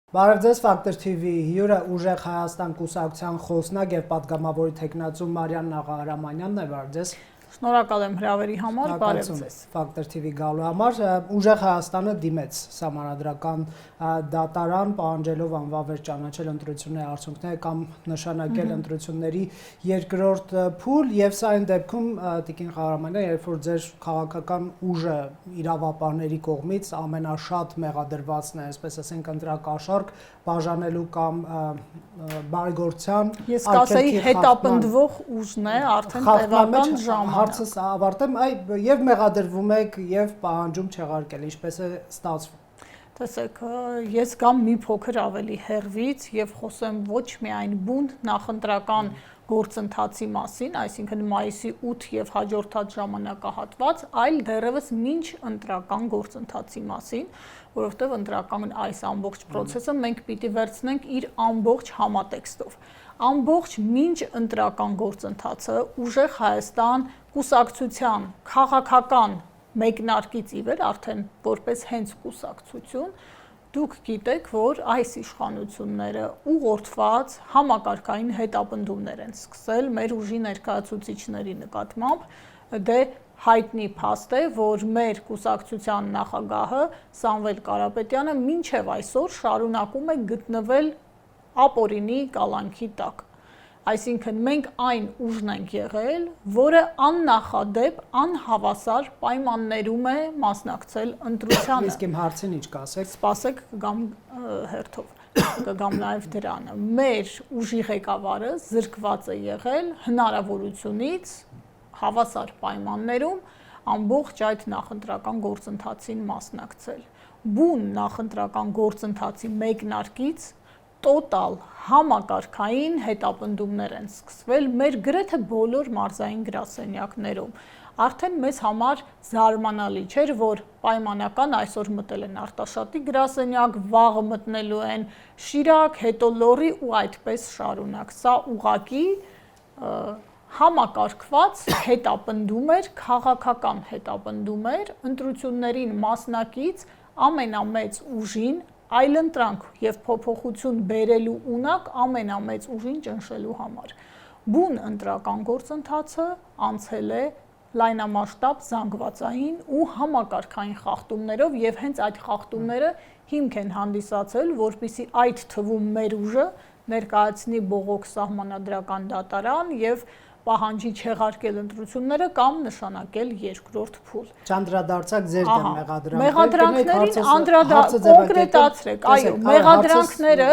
Բարև ձեզ, Ֆակտոր TV հյուրը ուժեղ Հայաստան կուսակցության խոսնակ եւ պատգամավորի թեկնածու Մարիան Նաղարամանյանն է, բարև ձեզ։ Շնորհակալ եմ հրավերի համար, բարև ձեզ։ Ֆակտոր TV գալու համար ուժեղ Հայաստանը դիմեց սահմանադրական դատարան, պահանջելով անվավեր ճանաչել ընտրությունների արդյունքները կամ նշանակել ընտրությունների երկրորդ փուլ, եւ սա այն դեպքում Տիկին Ղարամանյան, երբ որ ձեր քաղաքական ուժը իրավապահների կողմից ամենաշատ մեղադրվածն է, այսպես ասենք, ընտրակաշառք բաժանելու կամ բարեգործության, ես կասեի հետապնդվող ուժն է արդեն տևական ժամանակ։ Հարցս ավարտեմ, եւ մեղադրվում եք եւ պահանջում չեղարկել, ինչպես է ստացվում։ Տեսեք, ես գամ մի փոքր ավելի հեռվից եւ խոսեմ ոչ միայն բուն նախընտրական գործընթացի մասին, այսինքն մայիսի 8 եւ հաջորդած ժամանակահատված, այլ դեռևս մինչ ընտրական գործընթացի մասին, որովհետեւ ընտրական այս ամբողջ process-ը մենք պիտի վերցնենք իր ամբողջ համատեքստով։ Ամբողջ մինչ ընտրական գործընթացը ուժեղ Հայաստան կուսակցության քաղաքական մեկնարկից ի վեր արդեն որպես հենց կուսակցություն դուք գիտեք, որ այս իշխանությունները ուղղորդված համակարգային հետապնդումներ են սկսել մեր ուժի ներկայացուցիչների նկատմամբ, դե հայտնի փաստ է, որ մեր կուսակցության նախագահը Սամվել Կարապետյանը մինչև այսօր շարունակում է գտնվել ապօրինի կալանքի տակ։ Այսինքն մենք այն ուժն ենք եղել, որը աննախադեպ, անհավասար պայմաններում է մասնակցել ընտրությանը։ Իսկ իմ հարցին ինչ կասեք։ Սպասեք, կգամ հերթով, կգամ նաև դրանը։ Մեր ուժի ղեկավարը զրկված է եղել հնարավորությունից հավասար պայմաններում ամբողջ այդ նախընտրական գործընթացին մասնակցել։ Բուն նախընտրական գործընթացի մեկնարկից տոտալ համակարգային հետապնդումներ են սկսվել մեր գրեթե բոլոր մարզային գրասենյակներում։ Արդեն մեզ համար զարմանալի չէր, որ պայմանական այսօր մտել են Արտաշատի գրասենյակ, վաղը մտնելու են Շիրակ, հետո Լոռի ու այդպես շարունակ։ Սա ուղղակի համակարգված հետապնդում էր, քաղաքական հետապնդում էր, ընտրություններին մասնակից ամենամեծ ուժին այլընտրանք եւ փոփոխություն բերելու ունակ ամենամեծ ուժին ճնշելու համար։ Բուն ընտրական գործընթացը անցել է լայնամասշտաբ զանգվածային ու համակարգային խախտումներով եւ հենց այդ խախտումները հիմք են հանդիսացել, որպիսի այդ թվում մեր ուժը ներկայացնի բողոք սահմանադրական դատարան եւ պահանջի չեղարկել ընտրությունները կամ նշանակել երկրորդ փուլ։ Չանդրադարձակ ձեր դեմ մեղադրանքներին կոնկրետացրեք, այո, մեղադրանքները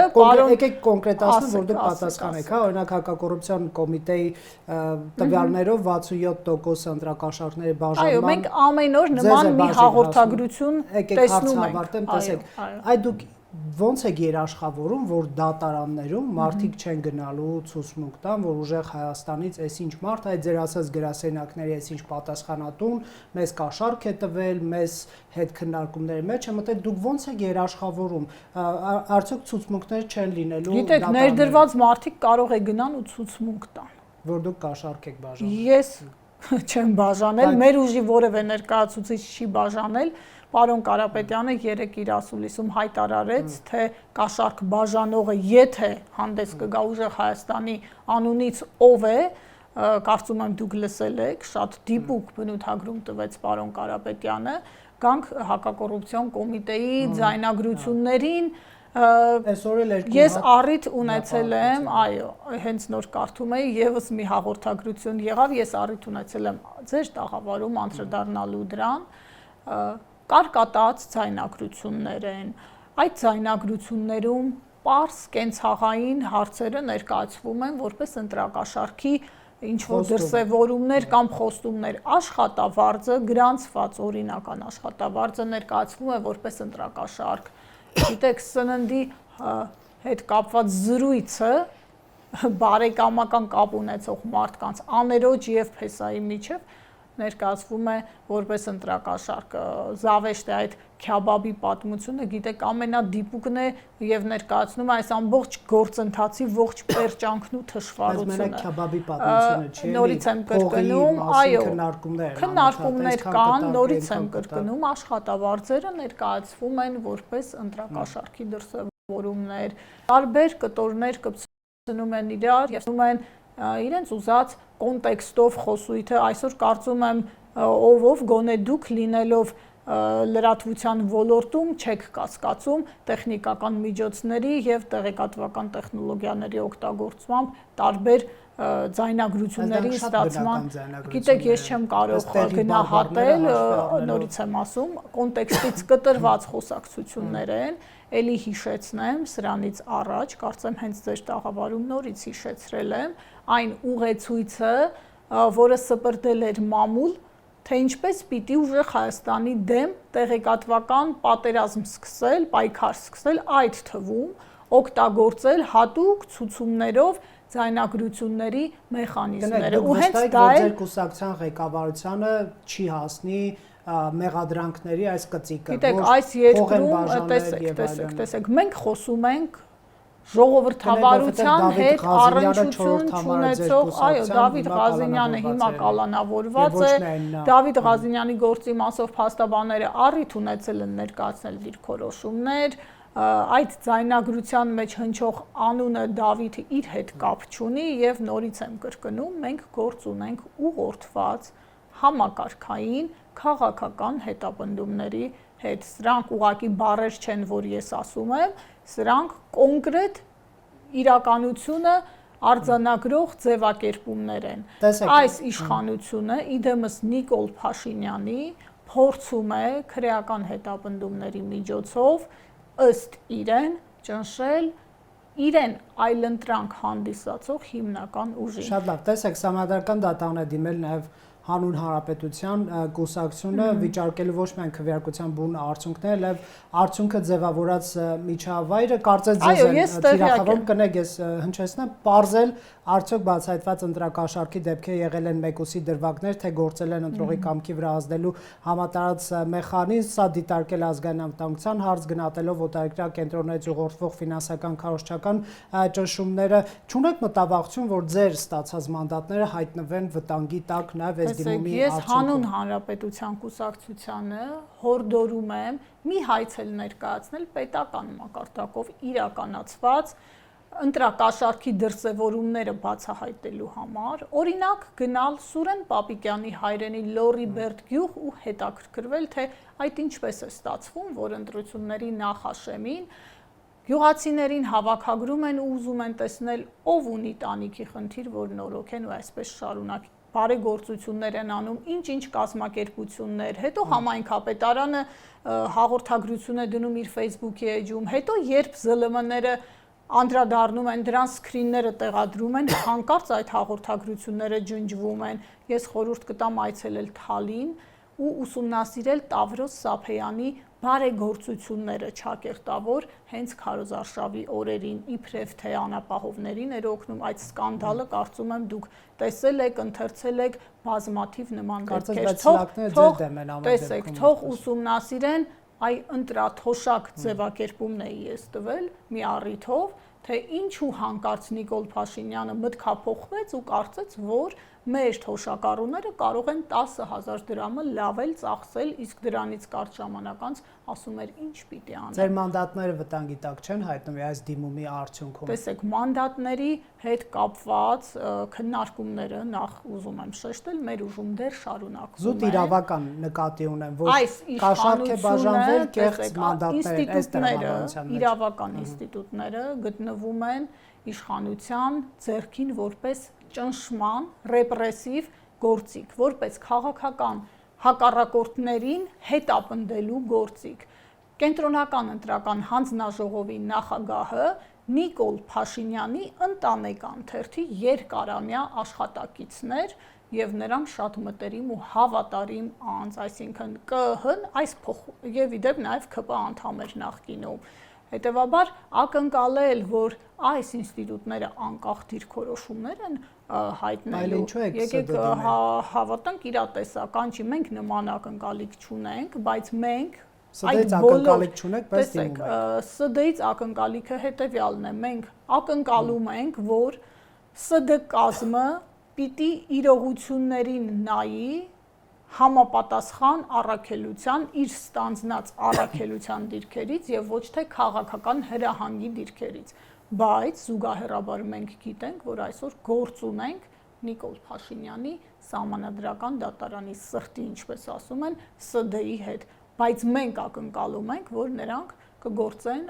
եկեք կոնկրետացնեմ, որ դուք պատասխանեք, հա, օրինակ հակակոռուպցիոն կոմիտեի տվյալներով 67% ընտրակաշառքների բաժանման։ Այո, մենք ամեն օր նման մի հաղորդագրություն տեսնում ենք։ Տեսեք, այդ դուք ոնց եք երաշխավորում, որ դատարաններում մարդիկ չեն գնալու ցուցմունք տան, որ ուժեղ Հայաստանից այսինչ մարդ, այդ ձեր ասած գրասենյակների այսինչ պատասխանատուն, մեզ կաշառք է տվել, մեզ հետ քննարկումների մեջ է մտել, դուք ոնց եք երաշխավորում, արդյոք ցուցմունքներ չեն լինելու։ Գիտեք, ներդրված մարդիկ կարող է գնան ու ցուցմունք տան, որ դուք կաշառք եք բաժանել։ Ես չեմ բաժանել, մեր ուժի որևէ ներկայացուցիչ չի բաժանել։ Պարոն Կարապետյանը երեկ իր ասուլիսում հայտարարեց, թե կաշառք բաժանողը եթե հանդես կգա ուժեղ Հայաստանի անունից ով է, կարծում եմ դուք լսել եք, շատ դիպուկ բնութագրում տվեց պարոն Կարապետյանը, գանք հակակոռուպցիոն կոմիտեի ձայնագրություններին, ես առիթ ունեցել եմ, այո, հենց նոր կարդում էի, եւս մի հաղորդագրություն եղավ, ես առիթ ունեցել եմ ձեր տաղավարում անդրադառնալու դրան, կարկատած ձայնագրություններ են, այդ ձայնագրություններում պարզ կենցաղային հարցերը ներկայացվում են որպես ընտրակաշառքի ինչ-որ դրսևորումներ կամ խոստումներ, աշխատավարձը, գրանցված օրինական աշխատավարձը ներկայացվում է որպես ընտրակաշառք, գիտեք, սննդի հետ կապված զրույցը բարեկամական կապ ունեցող մարդկանց աներոջ եւ փեսայի միջև ներկայացվում է որպես ընտրակաշառք, զավեշտ է այդ քյաբաբի պատմությունը, գիտեք, ամենադիպուկն է եւ ներկայացնում է այս ամբողջ գործընթացի ողջ պերճանքն ու թշվառությունը։ Այս քյաբաբի պատմությունը չի, նորից եմ կրկնում, այո, քննարկումներ կան, նորից եմ կրկնում, աշխատավարձերը ներկայացվում են որպես ընտրակաշառքի դրսևորում։ որումներ, տարբեր կտորներ կպցնում են իրար եւ ասում են իրենց ուզած կոնտեքստով խոսույթը այսօր կարծում եմ ով գոնե դուք լինելով լրատվության ոլորտում չեք կասկածում տեխնիկական միջոցների եւ տեղեկատվական տեխնոլոգիաների օգտագործմամբ տարբեր ձայնագրությունների ստացման, գիտեք, ես չեմ կարող գնահատել, նորից եմ ասում, կոնտեքստից կտրված խոսակցություններ են, էլի հիշեցնեմ, սրանից առաջ, կարծեմ հենց ձեր տաղավարում նորից հիշեցրել եմ, այն ուղեցույցը, որը սպրդել էր մամուլ, թե ինչպես պիտի ուժեղ Հայաստանի դեմ տեղեկատվական պատերազմ սկսել, պայքար սկսել, այդ թվում օգտագործել հատուկ ցուցումներով ձայնագրությունների մեխանիզմները ու հենց դա է ձեր կուսակցության ղեկավարությանը չի հասնի մեղադրանքների այս կծիկը գիտեք այս երկրում տեսեք մենք խոսում ենք ժողովրդավարության հետ առնչություն չունեցող այո Դավիթ Ղազինյանը հիմա կալանավորված է Դավիթ Ղազինյանի գործի մասով փաստաբանները առիթ ունեցել են ներկայացնել դիրքորոշումներ այդ ձայնագրության մեջ հնչող անունը Դավիթը իր հետ կապ չունի եւ նորից եմ կրկնում մենք գործ ունենք ուղղորդված համակարգային քաղաքական հետապնդումների հետ սրանք ուղղակի բառեր չեն որ ես ասում եմ սրանք կոնկրետ իրականությունը արձանագրող ձևակերպումներ են այս իշխանությունը իդեմս Նիկոլ Փաշինյանի փորձում է քրեական հետապնդումների միջոցով ըստ իրեն ճնշել իրեն այլընտրանք հանդիսացող հիմնական ուժին։ Շատ լավ, տեսեք, Սահմանադրական դատարան է դիմել նաև հանուն հանրապետության կուսակցությունը վիճարկելու ոչ միայն քվեարկության բուն արդյունքներ, այլև արդյունքը ձևավորած միջավայրը կարծես ձեզ են թիրախավում կնեք ես հնչեցնեմ, պարզել արդյոք բացահայտված ընտրակաշառքի դեպքեր եղել են մեկուսի դրվագներ, թե գործել են ընտրողի կամքի վրա ազդելու համատարած մեխանիզմ, սա դիտարկել ազգային անվտանգության հարց գնահատելով օտարերկրյա կենտրոններից ուղղորդվող ֆինանսական քարոզչական ճնշումները, չունեք մտավախություն, որ ձեր ստացած մանդատները հայտնվեն վտանգի տակ նաև այս դիմումի ես հանուն հանրապետության կուսակցությանը հորդորում եմ մի հայցել ներկայացնել պետական մակարդակով իրականացված ընտրակաշառքի դրսևորումները բացահայտելու համար, օրինակ գնալ Սուրեն Պապիկյանի հայրենի Լորիբերդ գյուղ ու հետաքրքրվել, թե այդ ինչպես է ստացվում, որ ընտրությունների նախաշեմին գյուղացիներին հավաքագրում են ու ուզում են տեսնել ով ունի տանիքի խնդիր, որ նորոգ են ու այսպես շարունակ բարեգործություններ են անում, ինչ կազմակերպություններ, հետո համայնքապետարանը հաղորդագրություն է դնում իր Facebook-ի էջում, հետո երբ ԶԼՄ-ները անդրադառնում են դրան սկրինները տեղադրում են, հանկարծ այդ հաղորդագրությունները ջնջվում են, ես խորհուրդ կտամ այցելել Թալին ու ուսումնասիրել Տավրոս Սափեյանի բարեգործությունները ճակերտավոր հենց քարոզարշավի օրերին իբրև թե անապահովներին էր օգնում այդ սկանդալը կարծում եմ դուք տեսել եք ընթերցել եք բազմաթիվ նման դեպքեր թող ուսումնասիրեն այ ընտրաթոշակ ձևակերպումն էի ես տվել մի առիթով թե ինչու հանկարծ Նիկոլ Փաշինյանը մտքափոխվեց ու կարծեց որ մեր թոշակառուները կարող են 10,000 դրամը լավել ծախսել, իսկ դրանից կարճ ժամանակ անց ասում էր ինչ պիտի անեն։ Ձեր մանդատները վտանգի տակ չեն հայտնվի այս դիմումի արդյունքում։ Տեսեք, մանդատների հետ կապված քննարկումները նախ ուզում եմ շեշտել, մեր ուժում դեռ շարունակվում են։ Զուտ իրավական նկատի ունեմ, որ կաշառք է բաժանվել կեղծ մանդատներ, այս տրամաբանության մեջ։ Իրավական ինստիտուտները գտնվում են իշխանության ձեռքին որպես ճնշման ռեպրեսիվ գործիք, որպես քաղաքական հակառակորդներին հետապնդելու գործիք։ Կենտրոնական ընտրական հանձնաժողովի նախագահը Նիկոլ Փաշինյանի ընտանեկան թերթի երկարամյա աշխատակիցներ եւ նրան շատ մտերիմ ու հավատարիմ անձ, այսինքն ԿՀ-ն եւ իդեպ նաեւ ՔՊ անդամ էր նախկինում։ Հետևաբար ակնկալել, որ այս ինստիտուտները անկախ դիրքորոշումներ են հայտնելու, եկեք հավատանք իրատեսական չի, մենք նման ակնկալիք չունենք, բայց մենք Սդից ակնկալիք չունեք, բայց դիմում եք։ Սդից ակնկալիքը հետևյալն է, մենք ակնկալում ենք, որ ՍԴ կազմը պիտի իրողություններին նայի համապատասխան առաքելության, իր ստանձնած առաքելության դիրքերից եւ ոչ թե քաղաքական հրահանգի դիրքերից։ Բայց զուգահեռաբար մենք գիտենք, որ այսօր գործ ունենք Նիկոլ Փաշինյանի սահմանադրական դատարանի սրտի, ինչպես ասում են, ՍԴ-ի հետ, բայց մենք ակնկալում ենք, որ նրանք կգործեն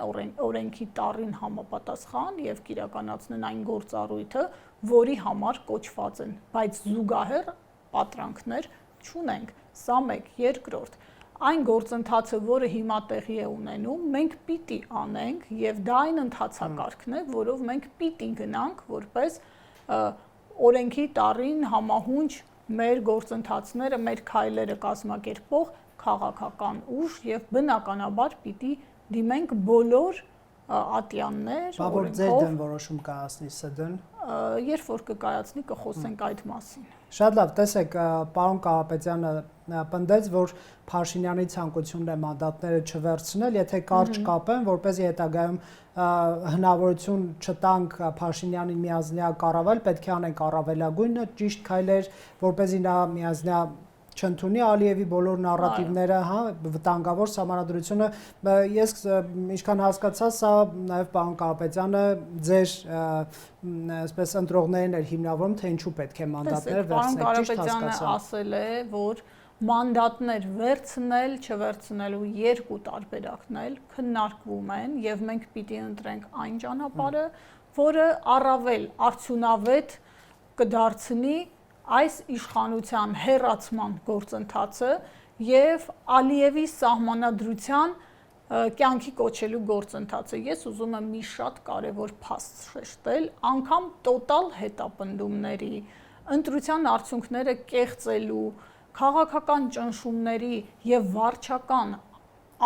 օրենքի տառին համապատասխան եւ կիրականացնեն այն գործառույթը, որի համար կոչված են, բայց զուգահեռ պատրանքներ չունենք։ Սա մեկ, երկրորդ, այն գործընթացը, որը հիմա տեղի է ունենում, մենք պիտի անենք եւ դա այն ընթացակարգն է, որով մենք պիտի գնանք որպես օրենքի տառին համահունչ մեր գործընթացները, մեր քայլերը կազմակերպող քաղաքական ուժ եւ բնականաբար պիտի դիմենք բոլոր ատյաններ, որ ձեր դեմ որոշում կայացնի ՍԴ-ն, երբ որ կկայացնի կխոսենք այդ մասին։ Շատ լավ, տեսեք, պարոն Կարապետյանը պնդեց, որ Փաշինյանի ցանկությունն է մանդատները չվերցնել, եթե կարճ կապեն, որպեսզի հետագայում հնարավորություն չտանք Փաշինյանին միազնյա կառավել, պետք է անենք առավելագույնը ճիշտ քայլեր, որպեսզի նա միազնյա չընդունի Ալիևի բոլոր նարատիվները, հա, վտանգավոր սահմանադրությունը, ես ինչքան հասկացա, սա նաև պարոն Կարապետյանը ձեր այսպես ընտրողներին էր հիմնավորում, թե ինչու պետք է մանդատներ վերցնել, ճիշտ հասկացա։ Պարոն Կարապետյանը ասել է, որ մանդատներ վերցնել, չվերցնելու երկու տարբերակներ քննարկվում են եւ մենք պիտի ընտրենք այն ճանապարհը, որը առավել արդյունավետ կդարձնի այս իշխանության հերացման գործընթացը եւ Ալիևի սահմանադրության կյանքի կոչելու գործընթացը։ Ես ուզում եմ մի շատ կարևոր փաստ շեշտել, անգամ տոտալ հետապնդումների, ընտրության արդյունքները կեղծելու, քաղաքական ճնշումների եւ վարչական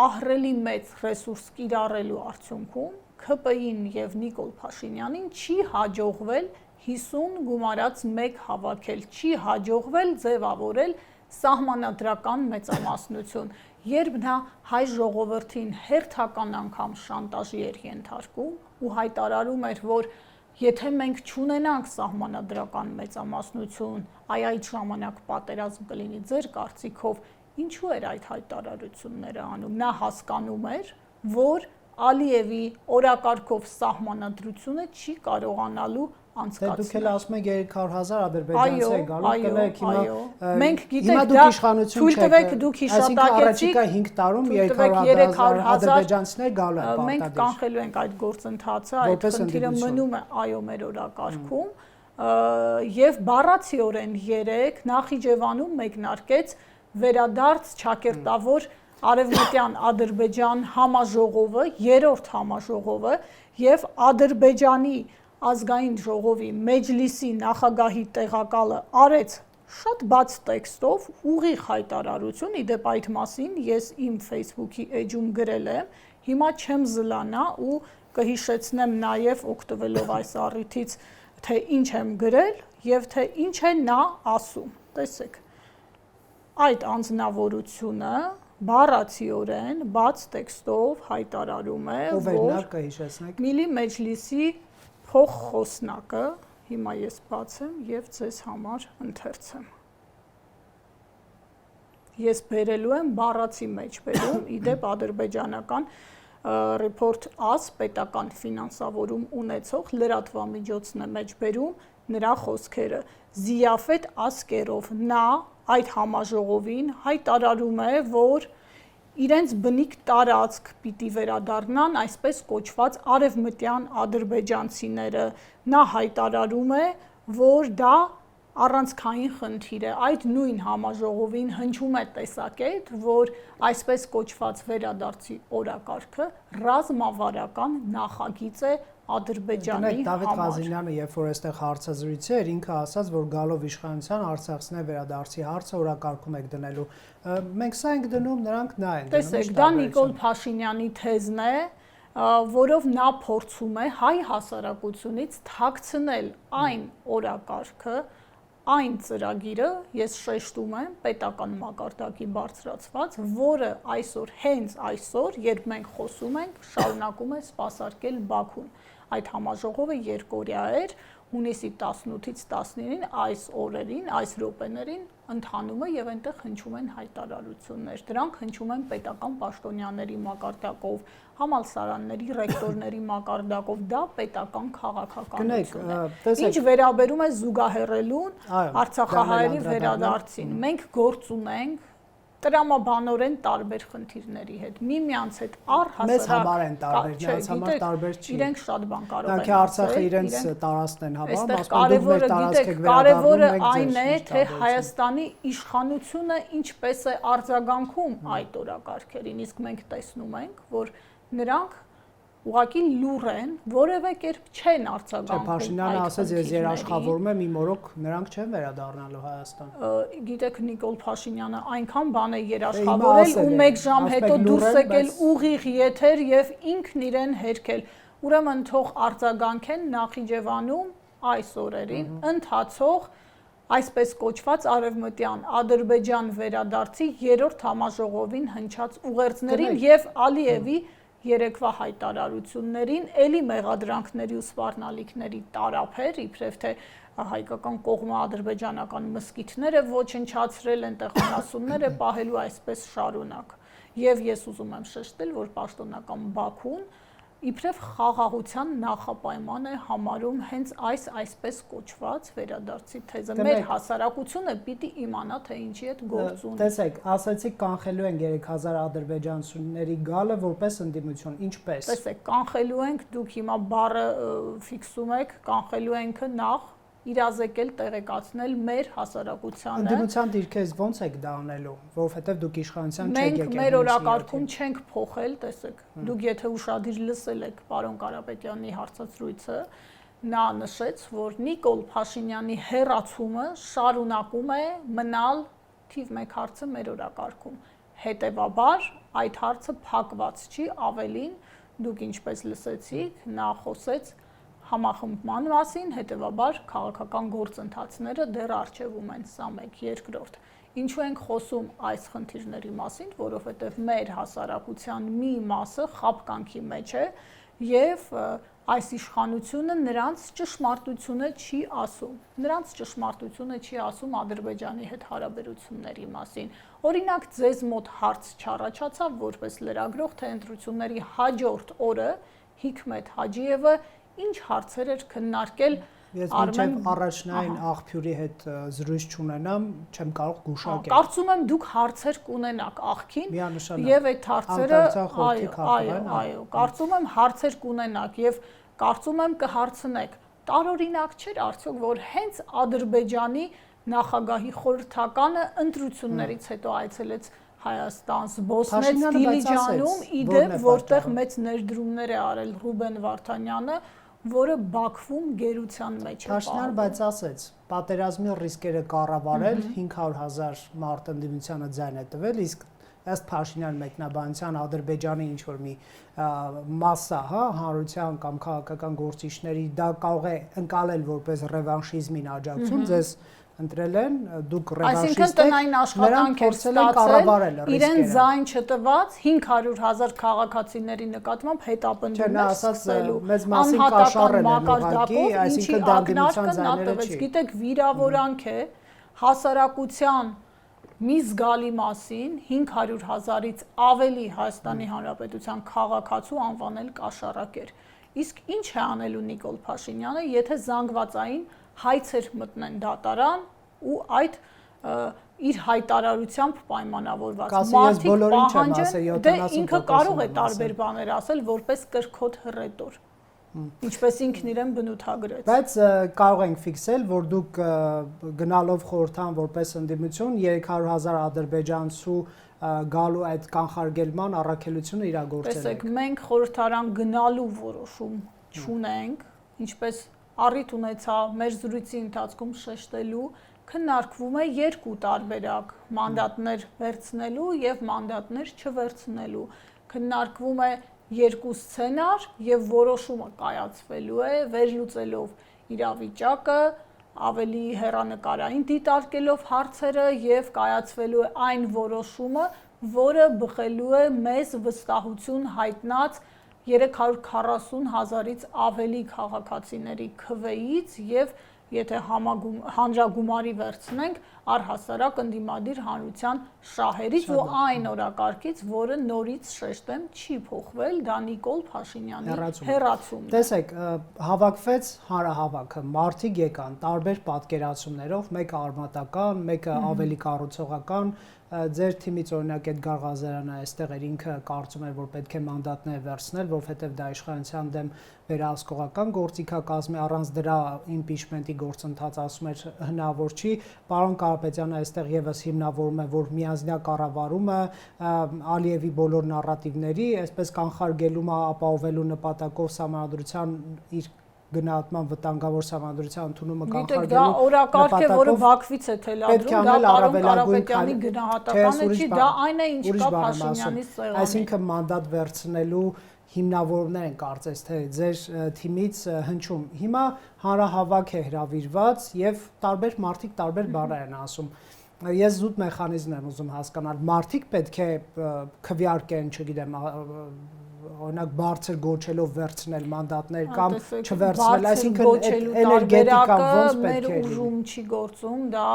ահռելի մեծ ռեսուրս կիրառելու արդյունքում ՔՊԻ-ին եւ Նիկոլ Փաշինյանին չի հաջողվել 50 գումարած 1 հավաքել, չի հաջողվել ձևավորել սահմանադրական մեծամասնություն, երբ նա հայ ժողովրդին հերթական անգամ շանտաժի էր ենթարկում ու հայտարարում էր, որ եթե մենք չունենանք սահմանադրական մեծամասնություն, այդ ժամանակ պատերազմ կլինի, ձեր կարծիքով ինչու էր այդ հայտարարությունները անում։ Նա հասկանում էր, որ Ալիևի օրակարգով սահմանադրությունը չի կարողանալու անցկացնել։ Դուք էլ ասում եք 300,000 ադրբեջանցի է գալու, կներեք հիմա մենք գիտենք դա իշխանություն չեք, թույլ տվեք դուք հիշատակեցիք, առաջիկա 5 տարում 300,000 ադրբեջանցիներ գալու են մենք պարտադիր։ կանխելու ենք այդ գործընթացը, այդ խնդիրը մնում է մեր օրակարգում եւ բառացիորեն 3 Նախիջևանում մեկնարկեց վերադարձ ճակերտավոր Արևմտյան Ադրբեջան համաժողովը, երրորդ համաժողովը եւ Ադրբեջանի ազգային ժողովի Մեջլիսի նախագահի տեղակալը արեց շատ բաց տեքստով ուղիղ հայտարարություն, իդեպ այդ մասին ես իմ Facebook-ի էջում գրել եմ, հիմա չեմ զլանա ու կհիշեցնեմ նաև օգտվելով այս առիթից, թե ինչ եմ գրել եւ թե ինչ է նա ասում։ Տեսեք, այդ անձնավորությունը բառացիորեն բաց տեքստով հայտարարում է, որ Միլի Մեջլիսի փոխխոսնակը, հիմա ես բացեմ եւ ձեզ համար ընթերցեմ։ Ես բերելու եմ բառացի մեջ բերում, իդեպ ադրբեջանական Report.az պետական ֆինանսավորում ունեցող լրատվամիջոցն է մեջ բերում նրա խոսքերը։ Զիաֆետ Ասկերով նա այդ համաժողովին հայտարարում է, որ իրենց բնիկ տարածք պիտի վերադառնան այսպես կոչված արևմտյան ադրբեջանցիները։ Նա հայտարարում է, որ դա առանցքային խնդիր է։ Այդ նույն համաժողովին հնչում է տեսակետ, որ այսպես կոչված վերադարձի օրակարգը ռազմավարական նախագիծ է Ադրբեջանի համար։ Դավիթ Ղազինյանը, երբ որ այստեղ հարցազրույցի էր, ինքը ասաց, որ գալով իշխանության Արցախցիների վերադարձի հարցը օրակարգում եք դնելու։ Մենք սա ենք դնում, նրանք նա են դնում։ Տեսեք, դա Նիկոլ Փաշինյանի թեզն է, որով նա փորձում է հայ հասարակությունից թաքցնել այն օրակարգը, այն ծրագիրը, ես շեշտում եմ, պետական մակարդակի բարձրացված, որը այսօր, հենց այսօր, երբ մենք խոսում ենք, շարունակում է սպասարկել Բաքուն։ Այդ համաժողովը երկօրյա էր հունիսի 18-ից 19-ին այս օրերին, այս րոպեներին ընթանում է եւ այնտեղ հնչում են հայտարարություններ։ Դրանք հնչում են պետական պաշտոնյաների մակարդակով, համալսարանների ռեկտորների մակարդակով, դա պետական քաղաքականություն է։ Ինչ վերաբերում է զուգահեռելուն Արցախահայերի վերադարձին, մենք գործ ունենք տրամաբանորեն տարբեր խնդիրների հետ, միմյանց հետ առհասարակ մեզ համար են տարբեր, նրանց համար տարբեր չի։ Իրենք շատ բան կարող են ասել, Արցախը իրենց տարածքն են հավանում, ասում կարևորը այն է, թե Հայաստանի իշխանությունը ինչպես է արձագանքում այդ օրակարգերին, իսկ մենք տեսնում ենք, որ նրանք ուղղակի լուռ են, որևէ կերպ չեն արձագանքում։ Փաշինյանը ասաց, ես երաշխավորում եմ, իմ օրոք նրանք չեն վերադառնալու Հայաստան։ Գիտեք, Նիկոլ Փաշինյանը այնքան բան է երաշխավորել ու 1 ժամ հետո դուրս եկել ուղիղ եթեր եւ ինքն իրեն հերքել։ Ուրեմն թող արձագանքեն Նախիջևանում այս օրերին ընթացող այսպես կոչված արևմտյան Ադրբեջան վերադարձի 3-րդ համաժողովին հնչած ուղերձներին եւ Ալիևի երեկվա հայտարարություններին, էլի մեղադրանքների ու սպառնալիքների տարափեր, իբրև թե հայկական կողմը ադրբեջանական մզկիթները ոչնչացրել են, տեղանասունները պահելու այսպես շարունակ։ Եվ ես ուզում եմ շեշտել, որ պաշտոնական Բաքուն իբրև խաղաղության նախապայման է համարում հենց այսպես կոչված վերադարձի թեզը։ Մեր հասարակությունը պիտի իմանա, թե ինչի հետ գործ ունի։ Տեսեք, ասացիք կանխելու են 3000 ադրբեջանցիների գալը որպես ընդդիմություն, ինչպես։ Տեսեք, կանխելու ենք, դուք հիմա բառը ֆիքսում եք, կանխելու ենք նախ իրազեկել, տեղեկացնել մեր հասարակությանը։ Ընդդիմության դիրքերից ո՞նց եք դա անելու, որովհետև դուք իշխանության չեք եկել։ Մենք մեր օրակարգում չենք փոխել, տեսեք, դուք եթե ուշադիր լսել եք պարոն Կարապետյանի հարցազրույցը, նա նշեց, որ Նիկոլ Փաշինյանի հեռացումը շարունակում է մնալ թիվ 1 հարցը մեր օրակարգում։ Հետևաբար այդ հարցը փակված չի, ավելին դուք ինչպես լսեցիք, նա խոսեց համախմբման մասին, հետևաբար քաղաքական գործընթացները դեռ առջևում են, սա մեկ, երկրորդ։ Ինչու ենք խոսում այս խնդիրների մասին, որովհետև մեր հասարակության մի մասը խաբկանքի մեջ է եւ այս իշխանությունը նրանց ճշմարտությունը չի ասում։ Նրանց ճշմարտությունը չի ասում Ադրբեջանի հետ հարաբերությունների մասին։ Օրինակ, ձեզ մոտ հարց չառաջացավ որպես լրագրող, թե ընտրությունների հաջորդ օրը Հիկմետ Հաջիևը ինչ հարցեր էր քննարկել Ես մինչև առաջնային աղբյուրի հետ զրույց չունենամ, չեմ կարող գուշակել։ Կարծում եմ դուք հարցեր կունենաք աղքին եւ այդ հարցերը, այո, կարծում եմ հարցեր կունենաք եւ կարծում եմ կհարցնեք։ Տարօրինակ չէր արդյոք, որ հենց Ադրբեջանի նախագահի խորհրդականը ընտրություններից հետո այցելեց Հայաստան, զբոսնեց Դիլիջանում, իդեպ որտեղ մեծ ներդրումներ է արել Ռուբեն Վարդանյանը, որը Բաքվում գերության մեջ է պահվում։ Փաշինյանը բայց ասեց, պատերազմի ռիսկերը կառավարել 500,000 մարդ ընդդիմությանը ձայն է տվել, իսկ ըստ Փաշինյան մեկնաբանության Ադրբեջանի ինչ որ մի մասսա, հանրության կամ քաղաքական գործիչների դա կարող է ընկալել որպես ռևանշիզմին աջակցություն, ձեզ ընտրել են, դուք ռևանշիստ եք, այսինքն տնային աշխատանք են ստացել, իրեն ձայն չտված 500,000 քաղաքացիների նկատմամբ հետապնդումներ սկսելու, անհատական մակարդակով, ինչի ակնարկը նա տվեց, գիտեք, վիրավորանք է հասարակության մի զգալի մասին 500,000-ից ավելի Հայաստանի Հանրապետության քաղաքացու անվանել կաշառակեր։ Իսկ ինչ է անելու Նիկոլ Փաշինյանը, եթե զանգվածային հայցեր մտնեն դատարան ու այդ իր հայտարարությամբ պայմանավորված մարդիկ պահանջեն, դե ինքը կարող է տարբեր բաներ ասել որպես կրքոտ հռետոր, ինչպես ինքն իրեն բնութագրեց։ Բայց կարող ենք ֆիքսել, որ դուք գնալով խորհրդան որպես ընդդիմություն 300,000 ադրբեջանցու գալու այդ կանխարգելման առաքելությունը իրագործել եք։ Տեսեք, մենք խորհրդարան գնալու որոշում չունենք, ինչպես առիթ ունեցա մեր զրույցի ընթացքում շեշտելու, քննարկվում է երկու տարբերակ՝ մանդատներ վերցնելու եւ մանդատներ չվերցնելու։ Քննարկվում է երկու սցենար եւ որոշումը կայացվելու է վերլուծելով իրավիճակը, ավելի հեռանկարային դիտարկելով հարցերը եւ կայացվելու է այն որոշումը, որը բխելու է մեզ վստահություն հայտնած 340,000-ից ավելի քաղաքացիների քվեից եւ եթե հանրագումարի վերցնենք առհասարակ ընդդիմադիր հանրության շահերից ու այն օրակարգից, որը նորից շեշտեմ չի փոխվել, դա Նիկոլ Փաշինյանի հեռացումն է։ Տեսեք, հավաքվեց հանրահավաքը, մարդիկ եկան տարբեր պատկերացումներով, մեկը արմատական, մեկը ավելի կառուցողական, ձեր թիմից օրինակ Էդգար Ղազարյանը այստեղ էր, ինքը կարծում էր, որ պետք է մանդատներ վերցնել, որովհետև դա իշխանության դեմ վերահսկողական գործիքակազմի, առանց դրա իմպիչմենտի գործընթաց ասում էր հնարավոր չի։ Պարոն Կարապետյանը այստեղ եւս հիմնավորում է, որ միանձնյա կառավարումը Ալիևի բոլոր նարատիվների, այսպես կանխարգելումը ապահովելու նպատակով Սահմանադրության իր գնահատման վտանգավոր Սահմանադրության ընդունումը կանխարգելելու դա օրակարգ է, որը Բաքվից է թելադրում, դա պարոն Կարապետյանի գնահատականը չի, դա այն է, ինչ կա Փաշինյանի սեղանին։ Այսինքն մանդատ վերցնելու հիմնավորումներ են կարծես թե ձեր թիմից հնչում։ Հիմա հանրահավաք է հրավիրված եւ տարբեր մարդիկ տարբեր բառեր են ասում։ Ես զուտ մեխանիզմ եմ ուզում հասկանալ։ Մարդիկ պետք է քվեարկեն, չգիտեմ, օրինակ բարձր գոչելով վերցնել մանդատներ կամ չվերցնել, այսինքն էներգետիկան ոնց պետք է մեր ուժում չի գործում, դա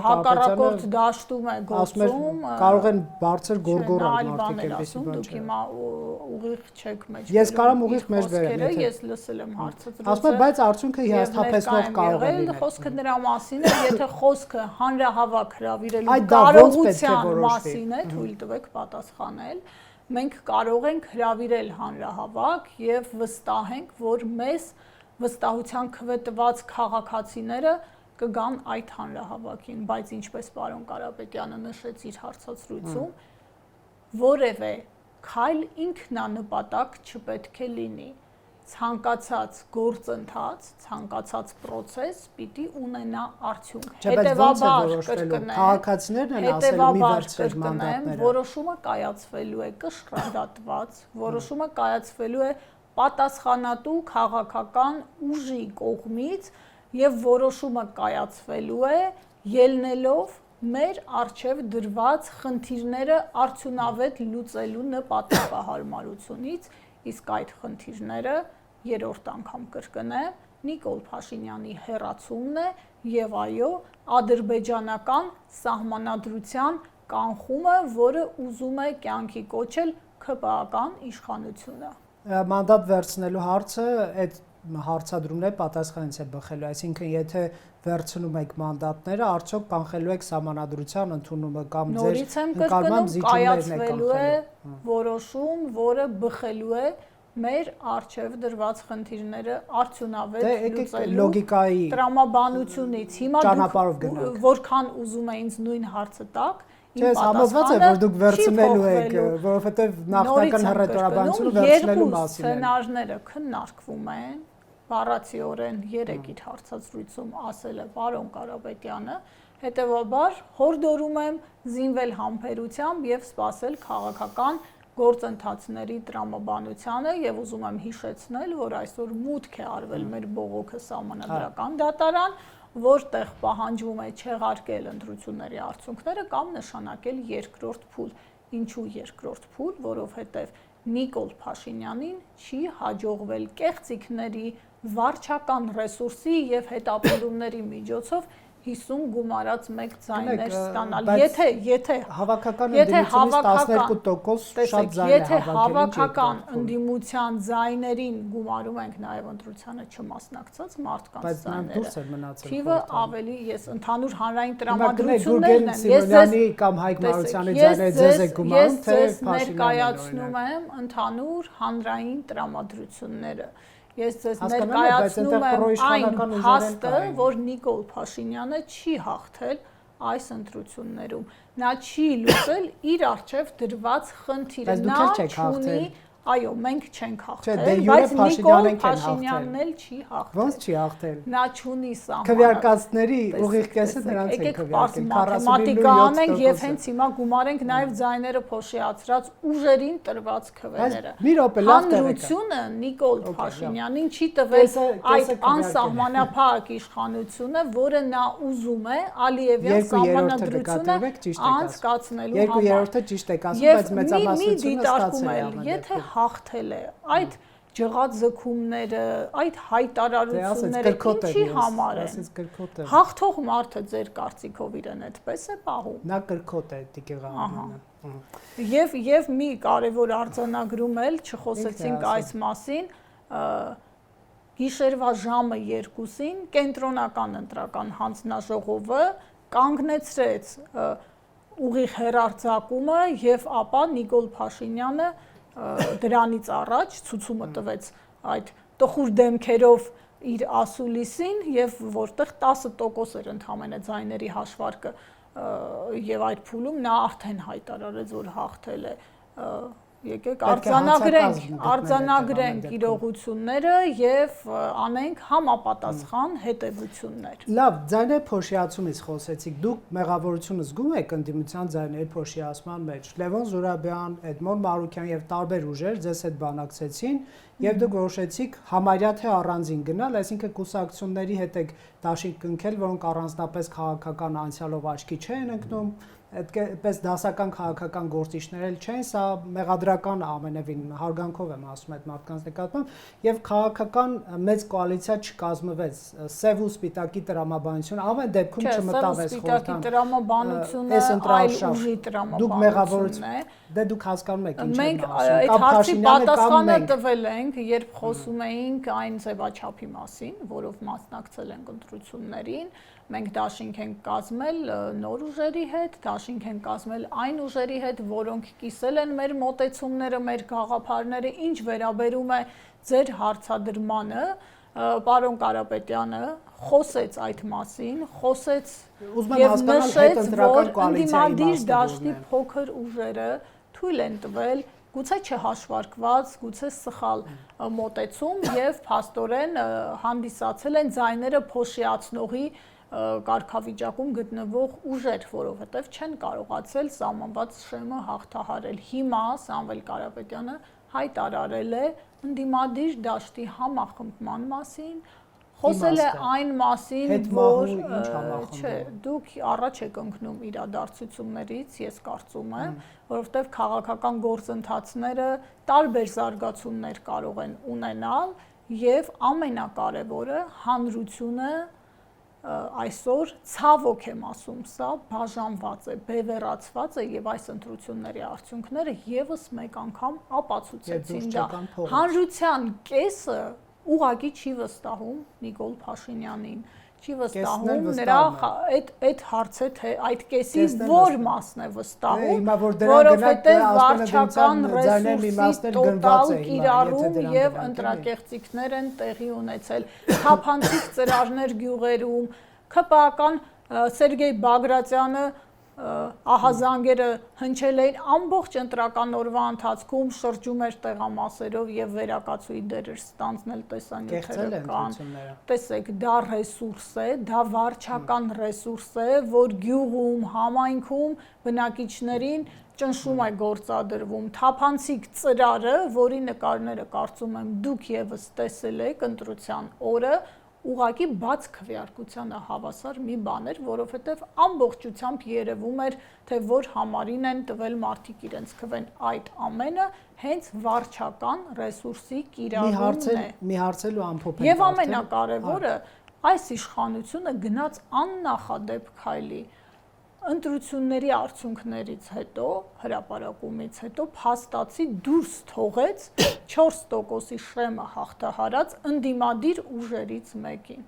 հակառակորդ դաշտում է գործում, կարող են բարձր գորգորալ մարդիկ այնպեսի բան։ Դուք հիմա ուղիղ չեք մեջ։ Ես կարամ ուղիղ մեջ բերեմ, ես լսել եմ հարցը։ Ասում եմ, բայց արդյունքը հիասթափեցնող կարող է լինել։ Խոսքը նրա մասին է, եթե խոսքը հանրահավաք հրավիրելու կարողության մասին է, թույլ տվեք պատասխանել։ Մենք կարող ենք հրավիրել հանրահավաք եւ վստահ ենք, որ մեզ վստահության քվետված քաղաքացիները կգան այդ հանրահավաքին, բայց ինչպես պարոն Կարապետյանը նշեց իր հարցազրույցում, որևէ քայլ ինքնանպատակ չպետք է լինի։ Ցանկացած գործընթաց, ցանկացած process պիտի ունենա արդյունք։ Հետևաբար կրկնեմ, քաղաքացիներն են ասել մի վերցրեք մանդատները։ Որոշումը կայացվելու է կշռադատված, որոշումը կայացվելու է պատասխանատու քաղաքական ուժի կողմից եւ որոշումը կայացվելու է ելնելով մեր արժեվ դրված խնդիրները արդյունավետ լուծելու նպատակահարմարությունից, իսկ այդ խնդիրները երրորդ անգամ կրկնեմ, Նիկոլ Փաշինյանի հեռացումն է եւ այո, ադրբեջանական սահմանադրության կանխումը, որը ուզում է կյանքի կոչել ՔՊԱ-ական իշխանությունը։ Մանդատ վերցնելու հարցը այդ հարցադրումների պատասխանից է բխելու, այսինքն եթե վերցնում եք մանդատները, արդյոք կանխելու եք Սահմանադրության ընդունումը կամ ձեր ընկալման զիջումներն եք կանխելու։ Որոշում, որը բխելու է մեր արժև դրված խնդիրները արդյունավետ լուծելու լոգիկայի տրամաբանությունից։ Հիմա դուք որքան ուզում է ինձ նույն հարցը տակ, Ես համոզված եմ, որ դուք վերցնելու եք, որովհետև նախնական հռետորաբանությունը վերցնելու մասին է։ Սցենարները քննարկվում են, բառացիորեն երեք իր հարցազրույցում ասել է պարոն Կարապետյանը, հետևաբար հորդորում եմ զինվել համբերությամբ եւ սպասել քաղաքական գործընթացների տրամաբանությանը եւ ուզում եմ հիշեցնել, որ այսօր մուտք է արվել մեր բողոքը սահմանադրական դատարան, որտեղ պահանջվում է չեղարկել ընտրությունների արդյունքները կամ նշանակել երկրորդ փուլ։ Ինչու երկրորդ փուլ, որովհետև Նիկոլ Փաշինյանին չի հաջողվել կեղծիքների, վարչական ռեսուրսի եւ հետապնդումների միջոցով 50 գումարած 1 ձայներ ստանալ։ Եթե հավաքական ընդդիմությունից 12% շատ ձայն է հավաքել, եթե հավաքական ընդդիմության ձայներին գումարում ենք նաև ընտրությանը չմասնակցած մարդկանց ձայները, թիվը ավելի ես ընդհանուր հանրային տրամադրություններն եմ, ես կամ Հայկ Մարությանի ձայները ձեզ եք գումարում, թե ներկայացնում եմ ընդհանուր հանրային տրամադրությունները։ Ես ձեզ ներկայացնում եմ այն փաստը, որ Նիկոլ Փաշինյանը չի հաղթել այս ընտրություններում։ Նա չի լուծել իր առջև դրված խնդիրը։ Նա չունի, այո, մենք չենք հաղթել, բայց Նիկոլ Փաշինյանն էլ չի հաղթել։ Ոնց չի հաղթել։ Նա չունի սահման։ Քվեարկածների ուղիղ կեսը նրանց են քվեարկել։ Մաթեմատիկա անենք եւ հենց հիմա գումարենք նաև ձայները փոշիացրած ուժերին տրված քվեները։ Մի րոպե, լավ տեղեկ։ Հանրությունը Նիկոլ Փաշինյանին չի տվել այդ անսահմանափակ իշխանությունը, որը նա ուզում է Ալիևյան սահմանադրությունը անցկացնելու համար։ 2/3-ը ճիշտ եք ասում, բայց մեծամասնությունը ստացել է։ Եթե հաղթել է։ Այդ ջղած ձգումները, այդ հայտարարությունները ինչի համար են։ Հաղթող մարդը ձեր կարծիքով իրեն այդպես է պահում։ Նա կրկոտ է Տիկին Ղահարյանը։ Եվ մի կարևոր արձանագրում էլ չխոսեցինք այս մասին, գիշերվա ժամը 2-ին կենտրոնական ընտրական հանձնաժողովը կանգնեցրեց ուղիղ հեռարձակումը եւ ապա Նիկոլ Փաշինյանը դրանից առաջ ցուցումը տվեց այդ տխուր դեմքերով իր ասուլիսին եւ որտեղ 10% էր ընդհանրապես ձայների հաշվարկը եւ այդ փուլում նա արդեն հայտարարեց որ հաղթել է եկեք արձանագրենք իրողությունները եւ անենք համապատասխան հետեւություններ։ Լավ, ձայների փոշիացումից խոսեցիք։ Դուք մեղավորություն զգում եք ընդդիմության ձայների փոշիացման մեջ։ Լևոն Զուրաբյան, Էդմոն Մարուկյան եւ տարբեր ուժեր ձեզ հետ բանակցեցին եւ դուք որոշեցիք համարյա թե առանձին գնալ, այսինքն կուսակցությունների հետ եք դաշինք կնքել, որոնք առանձնապես քաղաքական անցյալով աչքի չեն ընկնում։ Այդպես դասական քաղաքական գործիչներ էլ չեն, սա մեղադրական ամենևին հարգանքով եմ ասում այդ մարդկանց նկատմամբ եւ քաղաքական մեծ կոալիցիա չկազմվեց սև ու սպիտակի տրամաբանություն ամեն դեպքում չմտավ այս խորհրդան տրամաբանությունը այլ ուժի տրամաբանությունն է դե դուք հասկանում եք ինչ եմ ասում մենք այդ հարցի պատասխանը տվել ենք երբ խոսում էինք այն ձևաչափի մասին որով մասնակցել ենք ընտրություններին մենք դաշինք ենք կազմել նոր ուժերի հետ, դաշինք ենք կազմել այն ուժերի հետ, որոնք կիսել են մեր մոտեցումները, մեր գաղափարները, ինչ վերաբերում է ձեր հարցադրմանը, պարոն Կարապետյանը խոսեց այդ մասին, խոսեց եւ նշեց, որ ընդդիմադիր դաշտի փոքր ուժերը թույլ են տվել գուցե չհաշվարկված, գուցե սխալ մոտեցում եւ փաստորեն հանդիսացել են ձայները փոշիացնողի կարգավիճակում գտնվող ուժեր, որովհետև չեն կարողացել սահմանված շեմը հաղթահարել։ Հիմա Սամվել Կարապետյանը հայտարարել է ընդդիմադիր դաշտի համախմբման մասին, խոսել է այն մասին, որ չէ, դուք առաջ եք ընկնում իրադարձություններից, ես կարծում եմ, որովհետև քաղաքական գործընթացները տարբեր զարգացումներ կարող են ունենալ եւ ամենակարևորը հանրությունը այսօր ցավոք եմ ասում, սա բաժանված է, բևեռացված է եւ այս ընտրությունների արդյունքները եւս մեկ անգամ ապացուցեցին դա։ Հանրության կեսը ուղղակի չի վստահում Նիկոլ Փաշինյանին, չի վստահում նրա այդ հարցը թե այդ կեսի որ մասն է վստահում, որովհետեւ վարչական ռեսուրսի տոտալ կիրառում եւ ընտրակեղծիքներ են տեղի ունեցել, թափանցիկ ծրարներ գյուղերում, ԿՊԱ-ական Սերգեյ Բագրատյանը ահազանգերը հնչել էին ամբողջ ընտրական օրվա ընթացքում շրջում էր տեղամասերով եւ վերակացուի դերեր ստանձնել տեսանյութերը կան տեսեք դա ռեսուրս է դա վարչական ռեսուրս է որ գյուղում համայնքում բնակիչներին ճնշում է գործադրվում թափանցիկ ծրարը որի նկարները կարծում եմ դուք եւս տեսել եք ընտրության օրը ուղղակի բաց քվեարկությանը հավասար մի բան էր, որովհետև ամբողջությամբ երևում էր, թե որ համարին են տվել մարդիկ իրենց քվեն այդ ամենը հենց վարչական ռեսուրսի կիրառումն է։ Մի հարցելու ամփոփել։ Եվ ամենակարևորը այս իշխանությունը գնաց աննախադեպ քայլի ընտրությունների արդյունքներից հետո, հրապարակումից հետո փաստացի դուրս թողեց 4%-ի շեմը հաղթահարած ընդդիմադիր ուժերից մեկին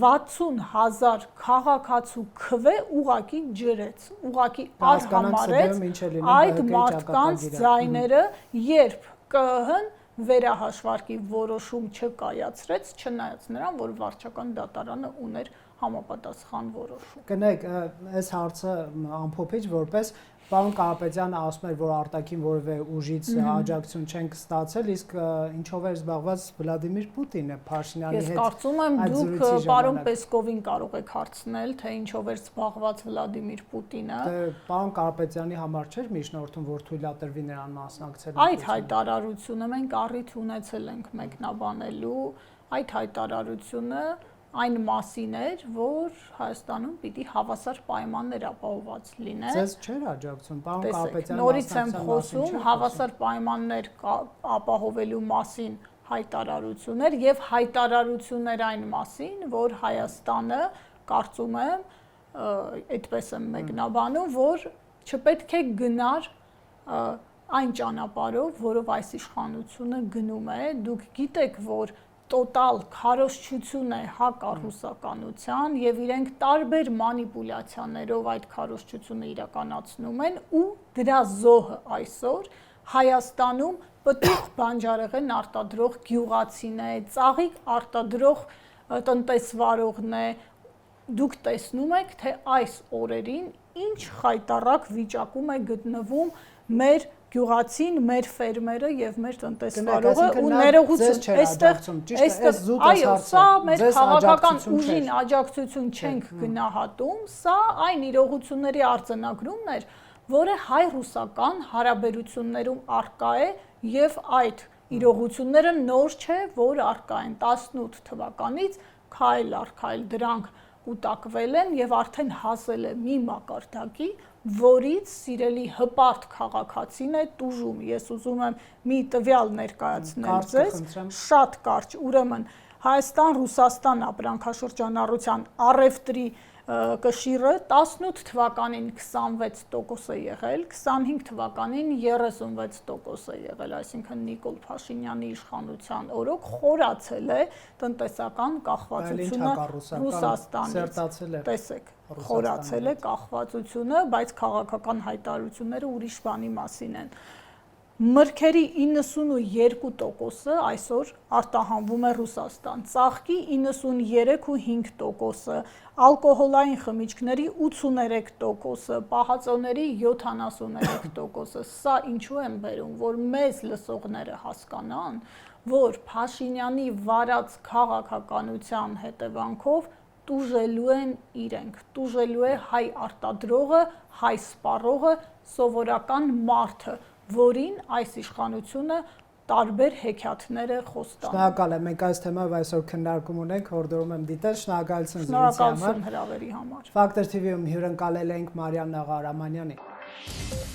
60,000 քաղաքացու քվե ուղակի ջրեց, ուղակի արհամարեց այդ մարդկանց ձայները, երբ ԿԸՀ-ն վերահաշվարկի որոշում չկայացրեց, չնայած նրան, որ վարչական դատարանը ուներ համապատասխան որոշում։ Կնեք, այս հարցը ամփոփիչ որպես պարոն Կարապետյանը ասում էր, որ արտաքին որևէ ուժից աջակցություն չենք ստացել, իսկ ինչով էր զբաղված Վլադիմիր Պուտինը Փաշինյանի հետ։ Ես կարծում եմ դուք պարոն Պեսկովին կարող եք հարցնել, թե ինչով էր զբաղված Վլադիմիր Պուտինը։ Պարոն Կարապետյանի համար չէր միջնորդում, որ թույլատրվի նրան մասնակցել։ Այդ հայտարարությունը մենք առիթ ունեցել ենք մեկնաբանելու, այդ հայտարարությունը այն մասին էր, որ Հայաստանում պիտի հավասար պայմաններ ապահովված լինեն։ Ձեզ չէր աջակցում, պարոն Կարապետյան, նորից եմ խոսում, հավասար պայմաններ ապահովելու մասին հայտարարություններ եւ հայտարարություններ այն մասին, որ Հայաստանը, կարծում եմ, այդպես եմ մեկնաբանում, որ չպետք է գնար այն ճանապարհով, որով այս իշխանությունը գնում է։ Դուք գիտեք, որ տոտալ քարոզչություն է հակառուսականության եւ իրենք տարբեր մանիպուլյացիաներով այդ քարոզչությունը իրականացնում են ու դրա զոհը այսօր Հայաստանում պտուղ բանջարեղեն արտադրող գյուղացին է, ծաղիկ արտադրող տնտեսվարողն է։ Դուք տեսնում եք, թե այս օրերին ինչ խայտառակ վիճակում է գտնվում մեր գյուղացին, մեր ֆերմերը եւ մեր տնտեսվարողը ու ներողություն այստեղ այո, սա մեր քաղաքական ուժին աջակցություն չենք գնահատում, սա այն իրողությունների արձանագրումն էր, որը հայ-ռուսական հարաբերություններում արկա է եւ այդ իրողությունները նոր չէ, որ արկա են 18 թվականից քայլ առ քայլ դրանք կուտակվել են եւ արդեն հասել է մի մակարդակի, որից սիրելի հպարտ քաղաքացին է տուժում։ Ես ուզում եմ մի տվյալ ներկայացնել ձեզ, շատ կարճ, ուրեմն Հայաստան-Ռուսաստան ապրանքաշրջանառության առևտրի կշիռը 18 թվականին 26% է եղել, 25 թվականին 36% է եղել, այսինքն Նիկոլ Փաշինյանի իշխանության օրոք խորացել է տնտեսական կախվածությունը Ռուսաստանից։ Տեսեք, խորացել է կախվածությունը, բայց քաղաքական հայտարարությունները ուրիշ բանի մասին են։ Մրգերի 92%-ը այսօր արտահանվում է Ռուսաստան, ծաղկի 93.5%-ը, ալկոհոլային խմիչքների 83%-ը, պահածոների 73%-ը։ Սա ինչու եմ բերում, որ մեզ լսողները հասկանան, որ Փաշինյանի վարած քաղաքականության հետևանքով տուժելու են իրենք, տուժելու է հայ արտադրողը, հայ սպառողը, սովորական մարդը, որին այս իշխանությունը տարբեր հեքիաթներ է խոստանում։ Շնորհակալ եմ, մենք այս թեմայով այսօր քննարկում ունենք, հորդորում եմ դիտել, շնորհակալություն զրույցի համար։ Հրավերի համար։ Factor TV-ում հյուրընկալել ենք Մարիամ Նաղարամանյանին։